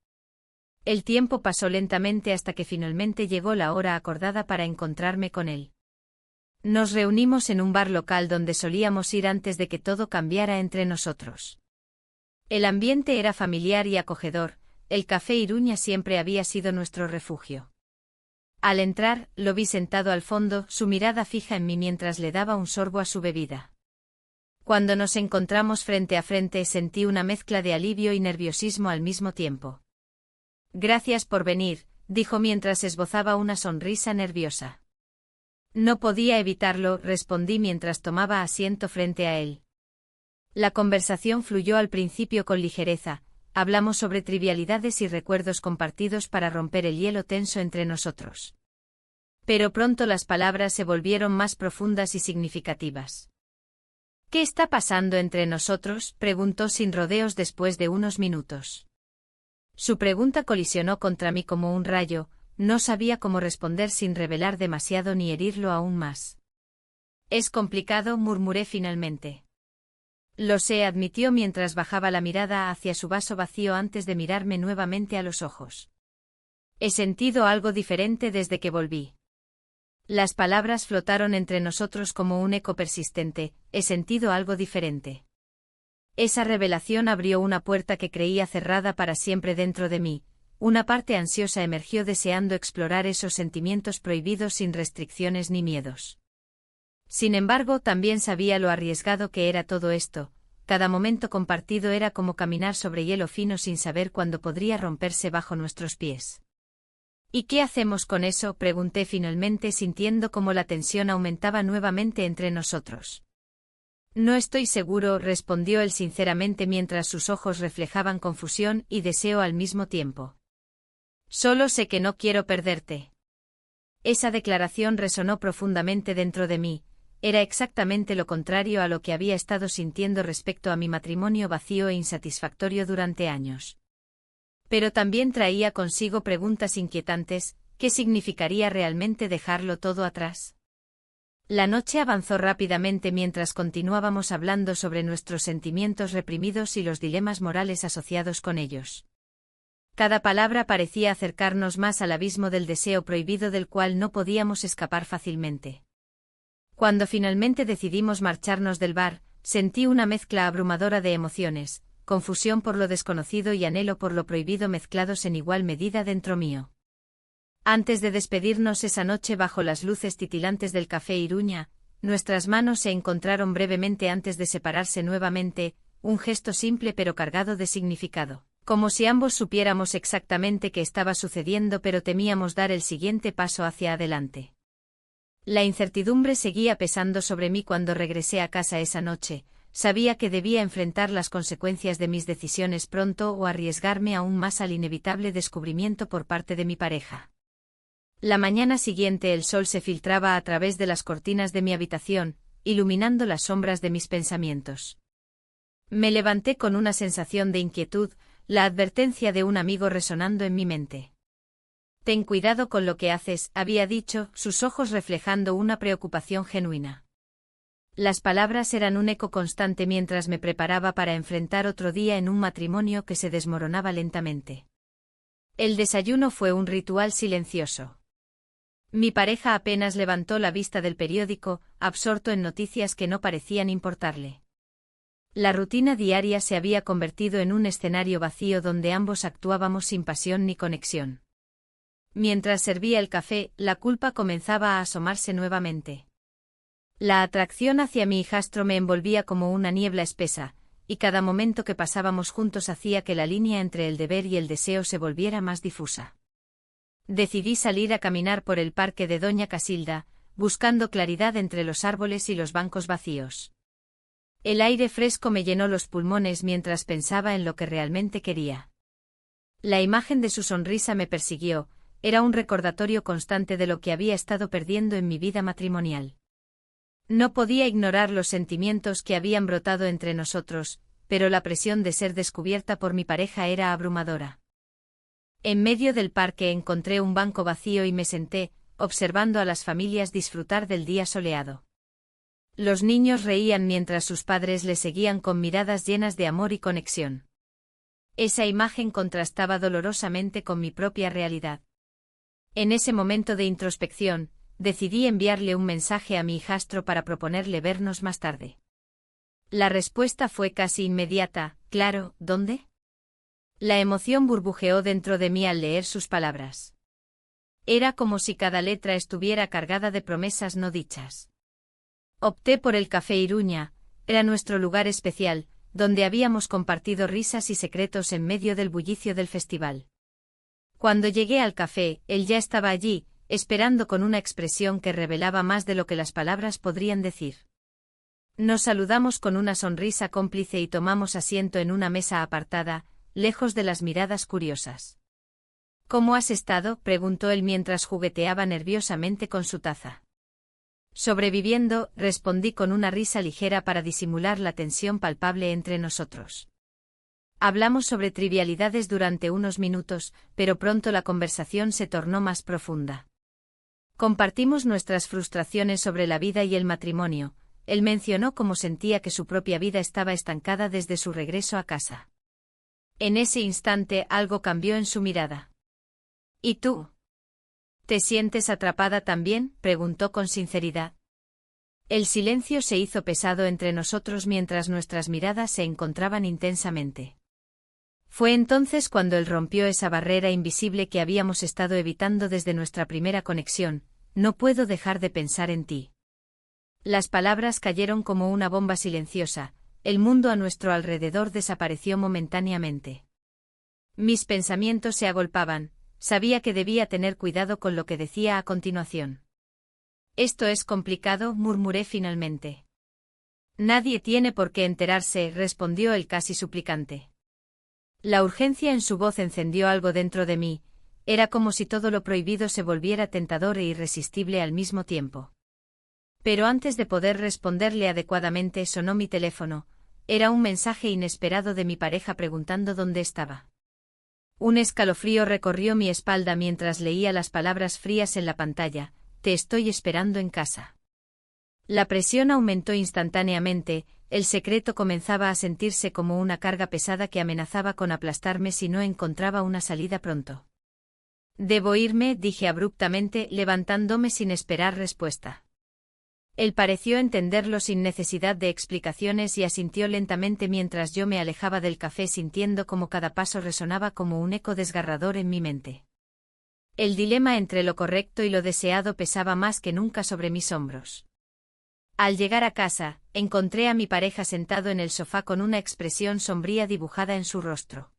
El tiempo pasó lentamente hasta que finalmente llegó la hora acordada para encontrarme con él. Nos reunimos en un bar local donde solíamos ir antes de que todo cambiara entre nosotros. El ambiente era familiar y acogedor, el café Iruña siempre había sido nuestro refugio. Al entrar, lo vi sentado al fondo, su mirada fija en mí mientras le daba un sorbo a su bebida. Cuando nos encontramos frente a frente sentí una mezcla de alivio y nerviosismo al mismo tiempo. Gracias por venir, dijo mientras esbozaba una sonrisa nerviosa. No podía evitarlo, respondí mientras tomaba asiento frente a él. La conversación fluyó al principio con ligereza, hablamos sobre trivialidades y recuerdos compartidos para romper el hielo tenso entre nosotros. Pero pronto las palabras se volvieron más profundas y significativas. ¿Qué está pasando entre nosotros?, preguntó sin rodeos después de unos minutos. Su pregunta colisionó contra mí como un rayo, no sabía cómo responder sin revelar demasiado ni herirlo aún más. Es complicado, murmuré finalmente. Lo sé, admitió mientras bajaba la mirada hacia su vaso vacío antes de mirarme nuevamente a los ojos. He sentido algo diferente desde que volví. Las palabras flotaron entre nosotros como un eco persistente, he sentido algo diferente. Esa revelación abrió una puerta que creía cerrada para siempre dentro de mí, una parte ansiosa emergió deseando explorar esos sentimientos prohibidos sin restricciones ni miedos. Sin embargo, también sabía lo arriesgado que era todo esto, cada momento compartido era como caminar sobre hielo fino sin saber cuándo podría romperse bajo nuestros pies. ¿Y qué hacemos con eso?, pregunté finalmente sintiendo como la tensión aumentaba nuevamente entre nosotros. No estoy seguro, respondió él sinceramente mientras sus ojos reflejaban confusión y deseo al mismo tiempo. Solo sé que no quiero perderte. Esa declaración resonó profundamente dentro de mí, era exactamente lo contrario a lo que había estado sintiendo respecto a mi matrimonio vacío e insatisfactorio durante años. Pero también traía consigo preguntas inquietantes, ¿qué significaría realmente dejarlo todo atrás? La noche avanzó rápidamente mientras continuábamos hablando sobre nuestros sentimientos reprimidos y los dilemas morales asociados con ellos. Cada palabra parecía acercarnos más al abismo del deseo prohibido del cual no podíamos escapar fácilmente. Cuando finalmente decidimos marcharnos del bar, sentí una mezcla abrumadora de emociones, confusión por lo desconocido y anhelo por lo prohibido mezclados en igual medida dentro mío. Antes de despedirnos esa noche bajo las luces titilantes del café Iruña, nuestras manos se encontraron brevemente antes de separarse nuevamente, un gesto simple pero cargado de significado, como si ambos supiéramos exactamente qué estaba sucediendo pero temíamos dar el siguiente paso hacia adelante. La incertidumbre seguía pesando sobre mí cuando regresé a casa esa noche, sabía que debía enfrentar las consecuencias de mis decisiones pronto o arriesgarme aún más al inevitable descubrimiento por parte de mi pareja. La mañana siguiente el sol se filtraba a través de las cortinas de mi habitación, iluminando las sombras de mis pensamientos. Me levanté con una sensación de inquietud, la advertencia de un amigo resonando en mi mente. Ten cuidado con lo que haces, había dicho, sus ojos reflejando una preocupación genuina. Las palabras eran un eco constante mientras me preparaba para enfrentar otro día en un matrimonio que se desmoronaba lentamente. El desayuno fue un ritual silencioso. Mi pareja apenas levantó la vista del periódico, absorto en noticias que no parecían importarle. La rutina diaria se había convertido en un escenario vacío donde ambos actuábamos sin pasión ni conexión. Mientras servía el café, la culpa comenzaba a asomarse nuevamente. La atracción hacia mi hijastro me envolvía como una niebla espesa, y cada momento que pasábamos juntos hacía que la línea entre el deber y el deseo se volviera más difusa. Decidí salir a caminar por el parque de Doña Casilda, buscando claridad entre los árboles y los bancos vacíos. El aire fresco me llenó los pulmones mientras pensaba en lo que realmente quería. La imagen de su sonrisa me persiguió, era un recordatorio constante de lo que había estado perdiendo en mi vida matrimonial. No podía ignorar los sentimientos que habían brotado entre nosotros, pero la presión de ser descubierta por mi pareja era abrumadora. En medio del parque encontré un banco vacío y me senté, observando a las familias disfrutar del día soleado. Los niños reían mientras sus padres les seguían con miradas llenas de amor y conexión. Esa imagen contrastaba dolorosamente con mi propia realidad. En ese momento de introspección, decidí enviarle un mensaje a mi hijastro para proponerle vernos más tarde. La respuesta fue casi inmediata, claro, ¿dónde? La emoción burbujeó dentro de mí al leer sus palabras. Era como si cada letra estuviera cargada de promesas no dichas. Opté por el Café Iruña, era nuestro lugar especial, donde habíamos compartido risas y secretos en medio del bullicio del festival. Cuando llegué al café, él ya estaba allí, esperando con una expresión que revelaba más de lo que las palabras podrían decir. Nos saludamos con una sonrisa cómplice y tomamos asiento en una mesa apartada, lejos de las miradas curiosas. ¿Cómo has estado?, preguntó él mientras jugueteaba nerviosamente con su taza. Sobreviviendo, respondí con una risa ligera para disimular la tensión palpable entre nosotros. Hablamos sobre trivialidades durante unos minutos, pero pronto la conversación se tornó más profunda. Compartimos nuestras frustraciones sobre la vida y el matrimonio. Él mencionó cómo sentía que su propia vida estaba estancada desde su regreso a casa. En ese instante algo cambió en su mirada. ¿Y tú? ¿Te sientes atrapada también?, preguntó con sinceridad. El silencio se hizo pesado entre nosotros mientras nuestras miradas se encontraban intensamente. Fue entonces cuando él rompió esa barrera invisible que habíamos estado evitando desde nuestra primera conexión. No puedo dejar de pensar en ti. Las palabras cayeron como una bomba silenciosa, el mundo a nuestro alrededor desapareció momentáneamente. Mis pensamientos se agolpaban, sabía que debía tener cuidado con lo que decía a continuación. Esto es complicado, murmuré finalmente. Nadie tiene por qué enterarse, respondió él casi suplicante. La urgencia en su voz encendió algo dentro de mí, era como si todo lo prohibido se volviera tentador e irresistible al mismo tiempo. Pero antes de poder responderle adecuadamente sonó mi teléfono, era un mensaje inesperado de mi pareja preguntando dónde estaba. Un escalofrío recorrió mi espalda mientras leía las palabras frías en la pantalla, te estoy esperando en casa. La presión aumentó instantáneamente, el secreto comenzaba a sentirse como una carga pesada que amenazaba con aplastarme si no encontraba una salida pronto. Debo irme, dije abruptamente, levantándome sin esperar respuesta. Él pareció entenderlo sin necesidad de explicaciones y asintió lentamente mientras yo me alejaba del café sintiendo como cada paso resonaba como un eco desgarrador en mi mente. El dilema entre lo correcto y lo deseado pesaba más que nunca sobre mis hombros. Al llegar a casa, encontré a mi pareja sentado en el sofá con una expresión sombría dibujada en su rostro.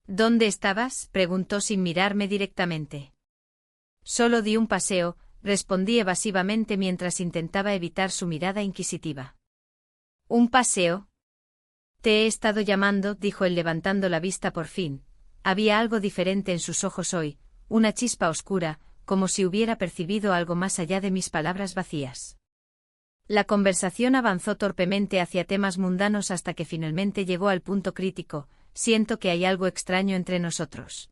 ¿Dónde estabas?, preguntó sin mirarme directamente. Solo di un paseo, respondí evasivamente mientras intentaba evitar su mirada inquisitiva. ¿Un paseo? Te he estado llamando, dijo él levantando la vista por fin. Había algo diferente en sus ojos hoy, una chispa oscura, como si hubiera percibido algo más allá de mis palabras vacías. La conversación avanzó torpemente hacia temas mundanos hasta que finalmente llegó al punto crítico, siento que hay algo extraño entre nosotros.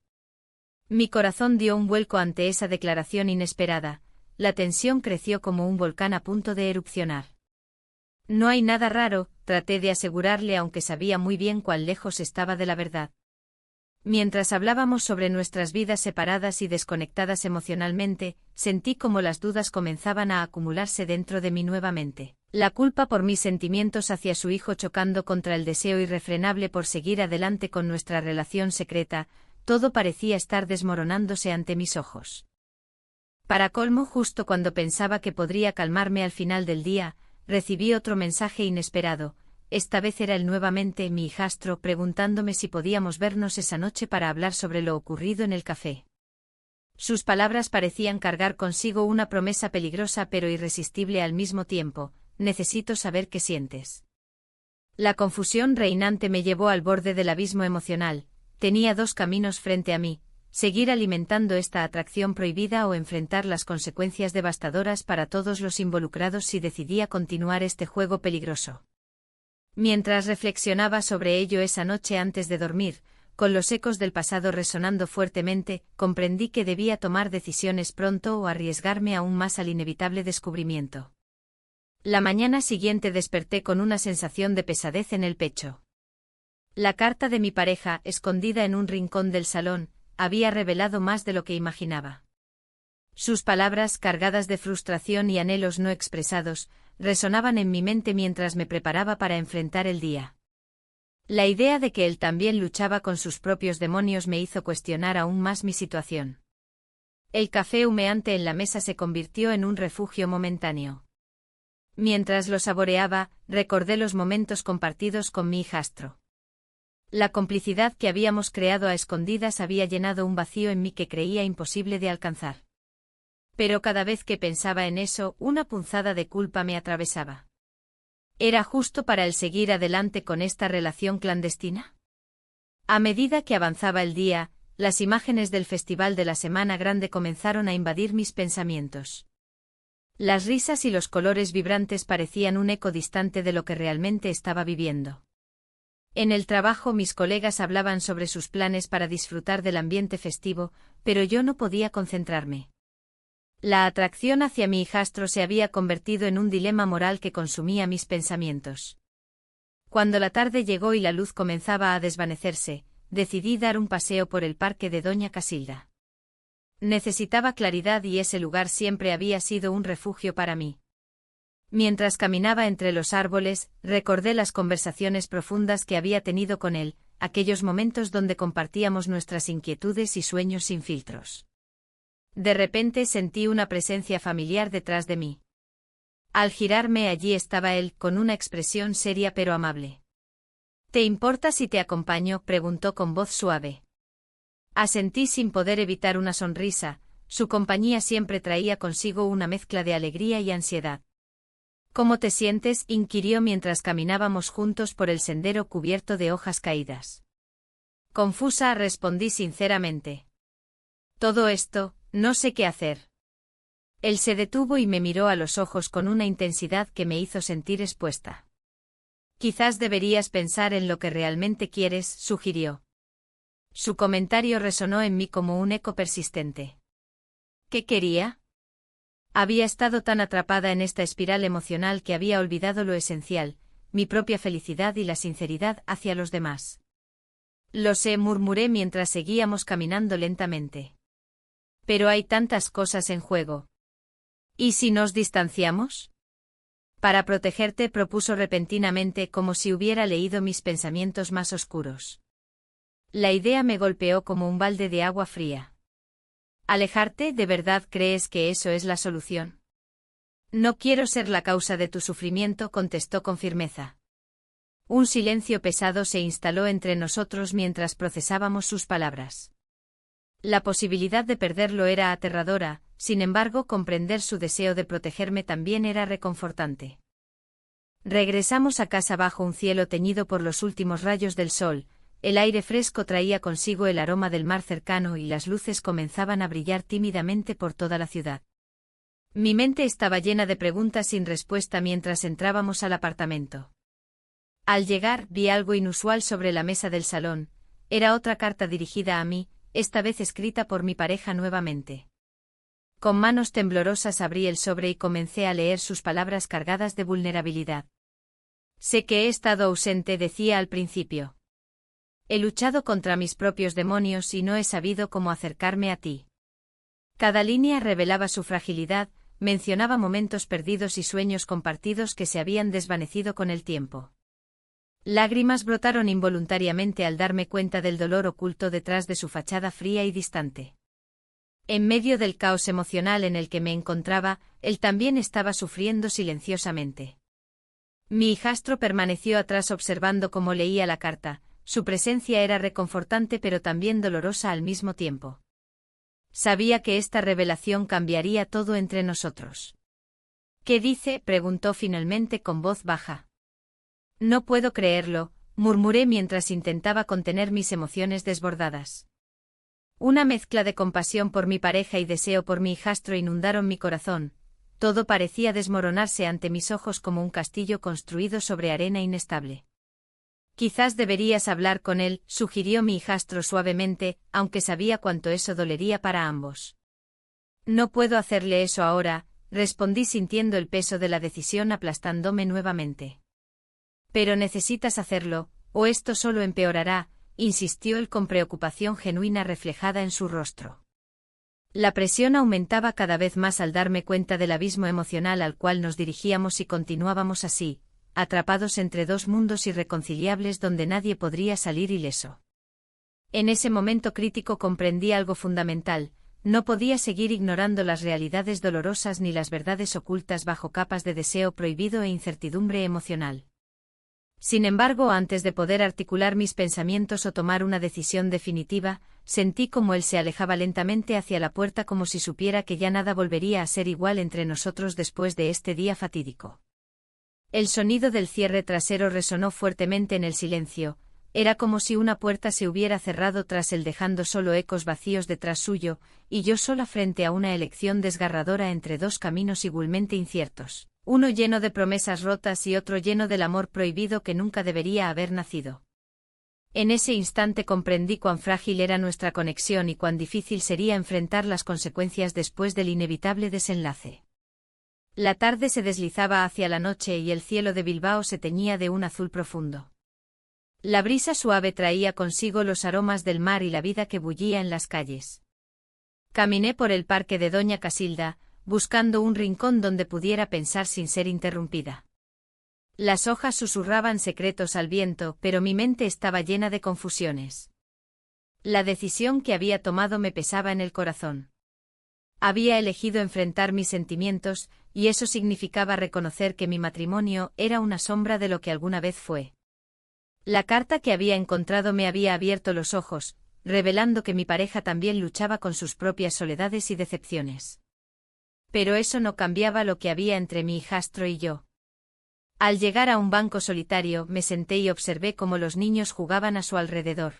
Mi corazón dio un vuelco ante esa declaración inesperada, la tensión creció como un volcán a punto de erupcionar. No hay nada raro, traté de asegurarle aunque sabía muy bien cuán lejos estaba de la verdad. Mientras hablábamos sobre nuestras vidas separadas y desconectadas emocionalmente, sentí como las dudas comenzaban a acumularse dentro de mí nuevamente. La culpa por mis sentimientos hacia su hijo chocando contra el deseo irrefrenable por seguir adelante con nuestra relación secreta, todo parecía estar desmoronándose ante mis ojos. Para colmo, justo cuando pensaba que podría calmarme al final del día, recibí otro mensaje inesperado. Esta vez era él nuevamente, mi hijastro, preguntándome si podíamos vernos esa noche para hablar sobre lo ocurrido en el café. Sus palabras parecían cargar consigo una promesa peligrosa pero irresistible al mismo tiempo. Necesito saber qué sientes. La confusión reinante me llevó al borde del abismo emocional. Tenía dos caminos frente a mí: seguir alimentando esta atracción prohibida o enfrentar las consecuencias devastadoras para todos los involucrados si decidía continuar este juego peligroso. Mientras reflexionaba sobre ello esa noche antes de dormir, con los ecos del pasado resonando fuertemente, comprendí que debía tomar decisiones pronto o arriesgarme aún más al inevitable descubrimiento. La mañana siguiente desperté con una sensación de pesadez en el pecho. La carta de mi pareja, escondida en un rincón del salón, había revelado más de lo que imaginaba. Sus palabras, cargadas de frustración y anhelos no expresados, resonaban en mi mente mientras me preparaba para enfrentar el día. La idea de que él también luchaba con sus propios demonios me hizo cuestionar aún más mi situación. El café humeante en la mesa se convirtió en un refugio momentáneo. Mientras lo saboreaba, recordé los momentos compartidos con mi hijastro. La complicidad que habíamos creado a escondidas había llenado un vacío en mí que creía imposible de alcanzar. Pero cada vez que pensaba en eso, una punzada de culpa me atravesaba. ¿Era justo para él seguir adelante con esta relación clandestina? A medida que avanzaba el día, las imágenes del festival de la Semana Grande comenzaron a invadir mis pensamientos. Las risas y los colores vibrantes parecían un eco distante de lo que realmente estaba viviendo. En el trabajo mis colegas hablaban sobre sus planes para disfrutar del ambiente festivo, pero yo no podía concentrarme. La atracción hacia mi hijastro se había convertido en un dilema moral que consumía mis pensamientos. Cuando la tarde llegó y la luz comenzaba a desvanecerse, decidí dar un paseo por el parque de Doña Casilda. Necesitaba claridad y ese lugar siempre había sido un refugio para mí. Mientras caminaba entre los árboles, recordé las conversaciones profundas que había tenido con él, aquellos momentos donde compartíamos nuestras inquietudes y sueños sin filtros. De repente sentí una presencia familiar detrás de mí. Al girarme, allí estaba él, con una expresión seria pero amable. ¿Te importa si te acompaño?, preguntó con voz suave. Asentí sin poder evitar una sonrisa, su compañía siempre traía consigo una mezcla de alegría y ansiedad. ¿Cómo te sientes?, inquirió mientras caminábamos juntos por el sendero cubierto de hojas caídas. Confusa, respondí sinceramente. Todo esto, no sé qué hacer. Él se detuvo y me miró a los ojos con una intensidad que me hizo sentir expuesta. Quizás deberías pensar en lo que realmente quieres, sugirió. Su comentario resonó en mí como un eco persistente. ¿Qué quería? Había estado tan atrapada en esta espiral emocional que había olvidado lo esencial, mi propia felicidad y la sinceridad hacia los demás. Lo sé, murmuré mientras seguíamos caminando lentamente. Pero hay tantas cosas en juego. ¿Y si nos distanciamos? Para protegerte, propuso repentinamente, como si hubiera leído mis pensamientos más oscuros. La idea me golpeó como un balde de agua fría. ¿Alejarte? ¿De verdad crees que eso es la solución? No quiero ser la causa de tu sufrimiento, contestó con firmeza. Un silencio pesado se instaló entre nosotros mientras procesábamos sus palabras. La posibilidad de perderlo era aterradora, sin embargo, comprender su deseo de protegerme también era reconfortante. Regresamos a casa bajo un cielo teñido por los últimos rayos del sol. El aire fresco traía consigo el aroma del mar cercano y las luces comenzaban a brillar tímidamente por toda la ciudad. Mi mente estaba llena de preguntas sin respuesta mientras entrábamos al apartamento. Al llegar, vi algo inusual sobre la mesa del salón. Era otra carta dirigida a mí, esta vez escrita por mi pareja nuevamente. Con manos temblorosas abrí el sobre y comencé a leer sus palabras cargadas de vulnerabilidad. Sé que he estado ausente, decía al principio. He luchado contra mis propios demonios y no he sabido cómo acercarme a ti. Cada línea revelaba su fragilidad, mencionaba momentos perdidos y sueños compartidos que se habían desvanecido con el tiempo. Lágrimas brotaron involuntariamente al darme cuenta del dolor oculto detrás de su fachada fría y distante. En medio del caos emocional en el que me encontraba, él también estaba sufriendo silenciosamente. Mi hijastro permaneció atrás observando cómo leía la carta. Su presencia era reconfortante pero también dolorosa al mismo tiempo. Sabía que esta revelación cambiaría todo entre nosotros. ¿Qué dice?, preguntó finalmente con voz baja. No puedo creerlo, murmuré mientras intentaba contener mis emociones desbordadas. Una mezcla de compasión por mi pareja y deseo por mi hijastro inundaron mi corazón. Todo parecía desmoronarse ante mis ojos como un castillo construido sobre arena inestable. Quizás deberías hablar con él, sugirió mi hijastro suavemente, aunque sabía cuánto eso dolería para ambos. No puedo hacerle eso ahora, respondí sintiendo el peso de la decisión aplastándome nuevamente. Pero necesitas hacerlo, o esto solo empeorará, insistió él con preocupación genuina reflejada en su rostro. La presión aumentaba cada vez más al darme cuenta del abismo emocional al cual nos dirigíamos y continuábamos así, atrapados entre dos mundos irreconciliables donde nadie podría salir ileso. En ese momento crítico comprendí algo fundamental: no podía seguir ignorando las realidades dolorosas ni las verdades ocultas bajo capas de deseo prohibido e incertidumbre emocional. Sin embargo, antes de poder articular mis pensamientos o tomar una decisión definitiva, sentí como él se alejaba lentamente hacia la puerta como si supiera que ya nada volvería a ser igual entre nosotros después de este día fatídico. El sonido del cierre trasero resonó fuertemente en el silencio. Era como si una puerta se hubiera cerrado tras él dejando solo ecos vacíos detrás suyo, y yo sola frente a una elección desgarradora entre dos caminos igualmente inciertos. Uno lleno de promesas rotas y otro lleno del amor prohibido que nunca debería haber nacido. En ese instante comprendí cuán frágil era nuestra conexión y cuán difícil sería enfrentar las consecuencias después del inevitable desenlace. La tarde se deslizaba hacia la noche y el cielo de Bilbao se teñía de un azul profundo. La brisa suave traía consigo los aromas del mar y la vida que bullía en las calles. Caminé por el parque de Doña Casilda, buscando un rincón donde pudiera pensar sin ser interrumpida. Las hojas susurraban secretos al viento, pero mi mente estaba llena de confusiones. La decisión que había tomado me pesaba en el corazón. Había elegido enfrentar mis sentimientos, y eso significaba reconocer que mi matrimonio era una sombra de lo que alguna vez fue. La carta que había encontrado me había abierto los ojos, revelando que mi pareja también luchaba con sus propias soledades y decepciones. Pero eso no cambiaba lo que había entre mi hijastro y yo. Al llegar a un banco solitario, me senté y observé cómo los niños jugaban a su alrededor.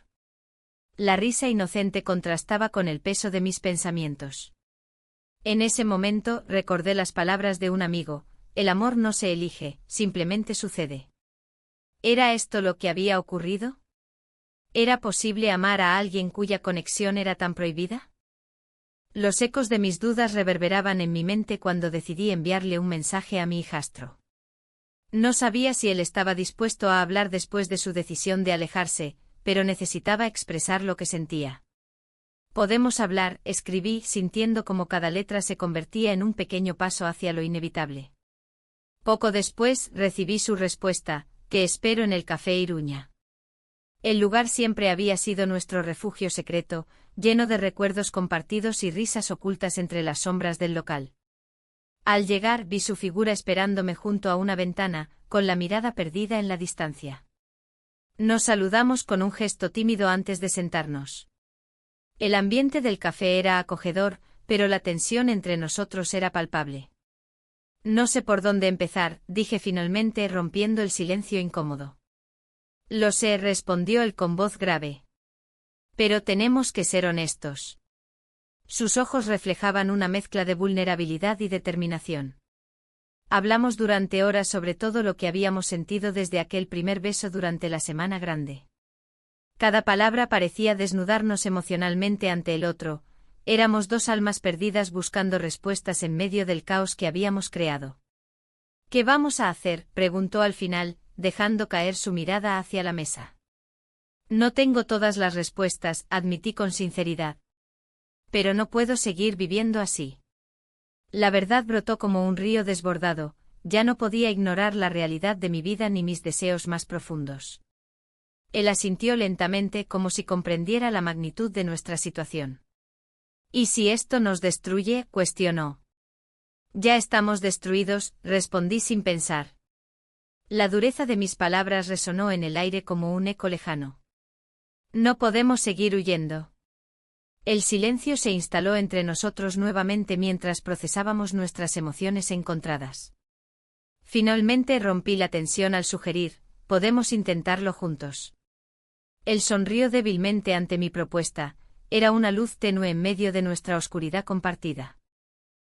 La risa inocente contrastaba con el peso de mis pensamientos. En ese momento, recordé las palabras de un amigo: el amor no se elige, simplemente sucede. ¿Era esto lo que había ocurrido? ¿Era posible amar a alguien cuya conexión era tan prohibida? Los ecos de mis dudas reverberaban en mi mente cuando decidí enviarle un mensaje a mi hijastro. No sabía si él estaba dispuesto a hablar después de su decisión de alejarse, pero necesitaba expresar lo que sentía. «Podemos hablar», escribí, sintiendo como cada letra se convertía en un pequeño paso hacia lo inevitable. Poco después, recibí su respuesta: «Te espero en el Café Iruña». El lugar siempre había sido nuestro refugio secreto, lleno de recuerdos compartidos y risas ocultas entre las sombras del local. Al llegar, vi su figura esperándome junto a una ventana, con la mirada perdida en la distancia. Nos saludamos con un gesto tímido antes de sentarnos. El ambiente del café era acogedor, pero la tensión entre nosotros era palpable. «No sé por dónde empezar», dije finalmente, rompiendo el silencio incómodo. «Lo sé», respondió él con voz grave. «Pero tenemos que ser honestos». Sus ojos reflejaban una mezcla de vulnerabilidad y determinación. Hablamos durante horas sobre todo lo que habíamos sentido desde aquel primer beso durante la Semana Grande. Cada palabra parecía desnudarnos emocionalmente ante el otro. Éramos dos almas perdidas buscando respuestas en medio del caos que habíamos creado. «¿Qué vamos a hacer?», preguntó al final, dejando caer su mirada hacia la mesa. «No tengo todas las respuestas», admití con sinceridad. «Pero no puedo seguir viviendo así». La verdad brotó como un río desbordado, ya no podía ignorar la realidad de mi vida ni mis deseos más profundos. Él asintió lentamente, como si comprendiera la magnitud de nuestra situación. «¿Y si esto nos destruye?», cuestionó. «Ya estamos destruidos», respondí sin pensar. La dureza de mis palabras resonó en el aire como un eco lejano. «No podemos seguir huyendo». El silencio se instaló entre nosotros nuevamente mientras procesábamos nuestras emociones encontradas. Finalmente rompí la tensión al sugerir: «Podemos intentarlo juntos». Él sonrió débilmente ante mi propuesta. Era una luz tenue en medio de nuestra oscuridad compartida.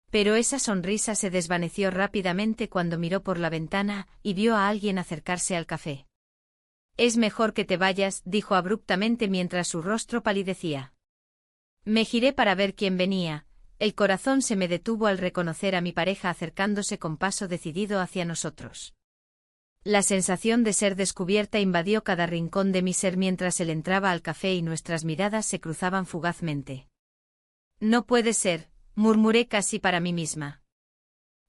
Pero esa sonrisa se desvaneció rápidamente cuando miró por la ventana y vio a alguien acercarse al café. «Es mejor que te vayas», dijo abruptamente mientras su rostro palidecía. Me giré para ver quién venía. El corazón se me detuvo al reconocer a mi pareja acercándose con paso decidido hacia nosotros. La sensación de ser descubierta invadió cada rincón de mi ser mientras él entraba al café y nuestras miradas se cruzaban fugazmente. «No puede ser», murmuré casi para mí misma.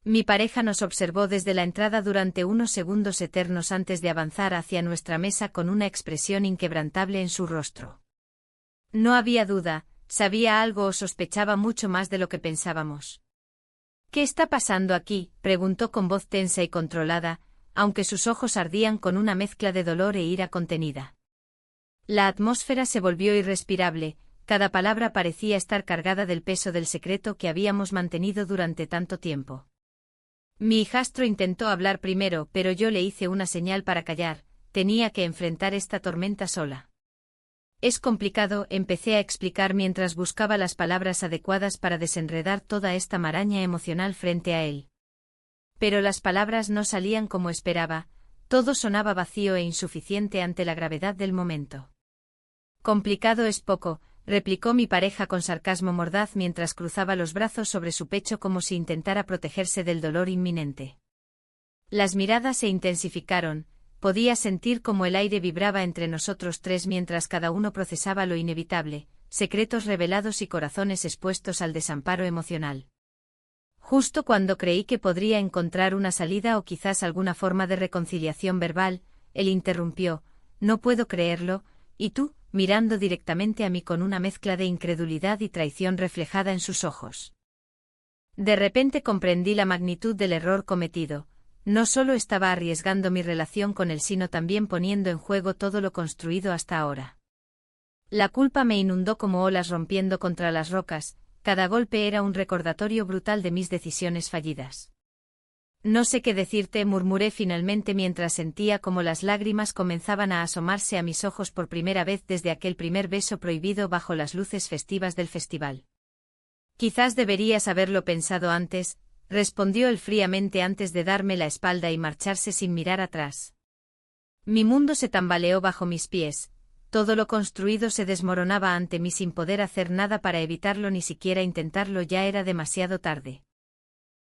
Mi pareja nos observó desde la entrada durante unos segundos eternos antes de avanzar hacia nuestra mesa con una expresión inquebrantable en su rostro. No había duda, sabía algo o sospechaba mucho más de lo que pensábamos. «¿Qué está pasando aquí?», preguntó con voz tensa y controlada, aunque sus ojos ardían con una mezcla de dolor e ira contenida. La atmósfera se volvió irrespirable, cada palabra parecía estar cargada del peso del secreto que habíamos mantenido durante tanto tiempo. Mi hijastro intentó hablar primero, pero yo le hice una señal para callar. Tenía que enfrentar esta tormenta sola. «Es complicado», empecé a explicar mientras buscaba las palabras adecuadas para desenredar toda esta maraña emocional frente a él. Pero las palabras no salían como esperaba, todo sonaba vacío e insuficiente ante la gravedad del momento. «Complicado es poco», replicó mi pareja con sarcasmo mordaz mientras cruzaba los brazos sobre su pecho como si intentara protegerse del dolor inminente. Las miradas se intensificaron. Podía sentir cómo el aire vibraba entre nosotros tres mientras cada uno procesaba lo inevitable, secretos revelados y corazones expuestos al desamparo emocional. Justo cuando creí que podría encontrar una salida o quizás alguna forma de reconciliación verbal, él interrumpió: «No puedo creerlo, ¿y tú?», mirando directamente a mí con una mezcla de incredulidad y traición reflejada en sus ojos. De repente comprendí la magnitud del error cometido. No solo estaba arriesgando mi relación con él, sino también poniendo en juego todo lo construido hasta ahora. La culpa me inundó como olas rompiendo contra las rocas, cada golpe era un recordatorio brutal de mis decisiones fallidas. No sé qué decirte, murmuré finalmente mientras sentía como las lágrimas comenzaban a asomarse a mis ojos por primera vez desde aquel primer beso prohibido bajo las luces festivas del festival. Quizás deberías haberlo pensado antes, respondió él fríamente antes de darme la espalda y marcharse sin mirar atrás. Mi mundo se tambaleó bajo mis pies, todo lo construido se desmoronaba ante mí sin poder hacer nada para evitarlo, ni siquiera intentarlo, ya era demasiado tarde.